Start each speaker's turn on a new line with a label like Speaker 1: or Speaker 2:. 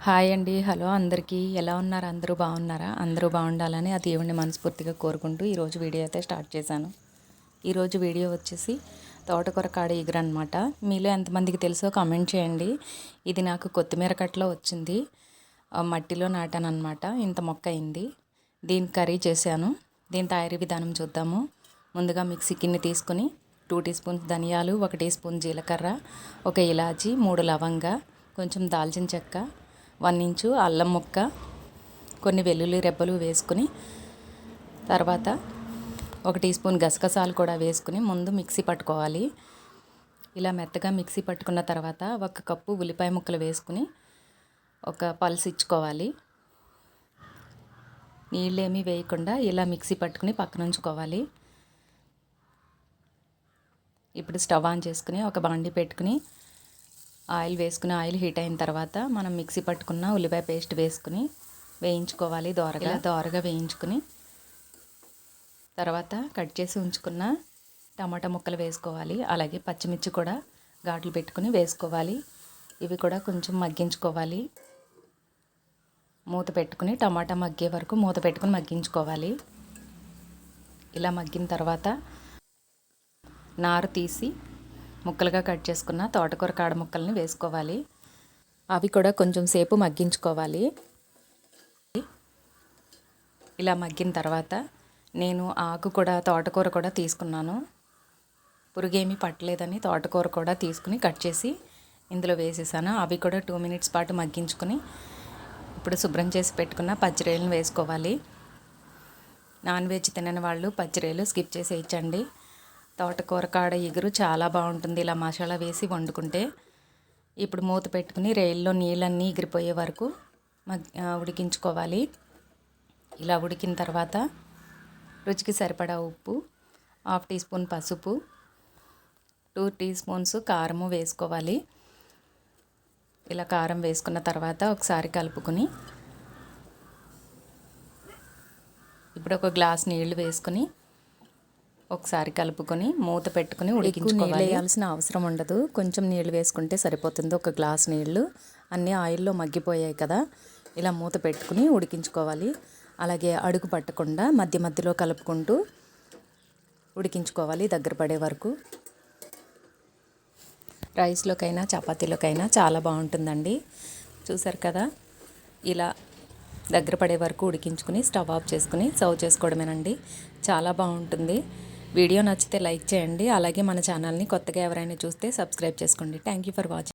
Speaker 1: Hi అండి. Hello అందరికీ. ఎలా ఉన్నారు? అందరూ బాగున్నారా? అందరూ బాగుండాలని ఆ దేవుడిని మనస్ఫూర్తిగా కోరుకుంటూ ఈరోజు వీడియో అయితే స్టార్ట్ చేశాను. ఈరోజు వీడియో వచ్చేసి తోటకూర కాడ ఇగురు అనమాట. మీలో ఎంతమందికి తెలుసో కామెంట్ చేయండి. ఇది నాకు కొత్తిమీర కట్టలో వచ్చింది. మట్టిలో నాటాను అనమాట. ఇంత మొక్క అయింది. దీని కర్రీ చేశాను. దీని తయారీ విధానం చూద్దాము. ముందుగా మిక్సీ గిన్నె తీసుకుని 2 టీ స్పూన్స్ ధనియాలు, 1 టీ స్పూన్ జీలకర్ర, 1 ఇలాచి, 3 లవంగ, కొంచెం దాల్చిన చెక్క, 1 ఇంచు అల్లం ముక్క, కొన్ని వెల్లుల్లి రెబ్బలు వేసుకుని తర్వాత 1 టీ స్పూన్ గసగసాలు కూడా వేసుకుని ముందు మిక్సీ పట్టుకోవాలి. ఇలా మెత్తగా మిక్సీ పట్టుకున్న తర్వాత 1 కప్పు ఉల్లిపాయ ముక్కలు వేసుకుని ఒక పల్స్ ఇచ్చుకోవాలి. నీళ్ళేమీ వేయకుండా ఇలా మిక్సీ పట్టుకుని పక్కన ఉంచుకోవాలి. ఇప్పుడు స్టవ్ ఆన్ చేసుకుని ఒక బాండి పెట్టుకుని ఆయిల్ వేసుకుని ఆయిల్ హీట్ అయిన తర్వాత మనం మిక్సీ పట్టుకున్న ఉల్లిపాయ పేస్ట్ వేసుకుని వేయించుకోవాలి. దోరగా వేయించుకుని తర్వాత కట్ చేసి ఉంచుకున్న టమాటా ముక్కలు వేసుకోవాలి. అలాగే పచ్చిమిర్చి కూడా ఘాట్లు పెట్టుకుని వేసుకోవాలి. ఇవి కూడా కొంచెం మగ్గించుకోవాలి. మూత పెట్టుకుని టమాటా మగ్గే వరకు మూత పెట్టుకుని మగ్గించుకోవాలి. ఇలా మగ్గిన తర్వాత నారు తీసి ముక్కలుగా కట్ చేసుకున్న తోటకూర కాడ ముక్కల్ని వేసుకోవాలి. అవి కూడా కొంచెం సేపు మగ్గించుకోవాలి. ఇలా మగ్గిన తర్వాత నేను ఆకు కూడా తోటకూర కూడా తీసుకున్నాను. పురుగేమీ పట్టలేదని తోటకూర కూడా తీసుకుని కట్ చేసి ఇందులో వేసేసాను. అవి కూడా 2 మినిట్స్ పాటు మగ్గించుకొని ఇప్పుడు శుభ్రం చేసి పెట్టుకున్న పచ్చిరొయ్యలను వేసుకోవాలి. నాన్ వెజ్ తినని వాళ్ళు పచ్చిరొయ్యలు స్కిప్ చేసి వేయించండి. తోటకూర కాడ ఇగురు చాలా బాగుంటుంది ఇలా మసాలా వేసి వండుకుంటే. ఇప్పుడు మూత పెట్టుకుని రేయిల్లో నీళ్ళన్నీ ఎగిరిపోయే వరకు ఉడికించుకోవాలి. ఇలా ఉడికిన తర్వాత రుచికి సరిపడా ఉప్పు, 1/2 టీ స్పూన్ పసుపు, 2 టీ స్పూన్స్ కారము వేసుకోవాలి. ఇలా కారం వేసుకున్న తర్వాత ఒకసారి కలుపుకొని ఇప్పుడు ఒక గ్లాస్ నీళ్లు వేసుకుని ఒకసారి కలుపుకొని మూత పెట్టుకుని ఉడికించుకోవాలి. నీళ్ళు వేయాల్సిన అవసరం ఉండదు. కొంచెం నీళ్ళు వేసుకుంటే సరిపోతుంది. ఒక గ్లాస్ నీళ్ళు. అన్నీ ఆయిల్లో మగ్గిపోయాయి కదా. ఇలా మూత పెట్టుకుని ఉడికించుకోవాలి. అలాగే అడుగు పట్టకుండా మధ్య మధ్యలో కలుపుకుంటూ ఉడికించుకోవాలి దగ్గర పడే వరకు. రైస్లోకైనా చపాతీలోకైనా చాలా బాగుంటుందండి. చూసారు కదా. ఇలా దగ్గర పడే వరకు ఉడికించుకుని స్టవ్ ఆఫ్ చేసుకుని సర్వ్ చేసుకోవడమేనండి. చాలా బాగుంటుంది. వీడియో నచ్చితే లైక్ చేయండి. అలాగే మన ఛానల్ని కొత్తగా ఎవరైనా చూస్తే సబ్స్క్రైబ్ చేసుకోండి. Thank you for watching.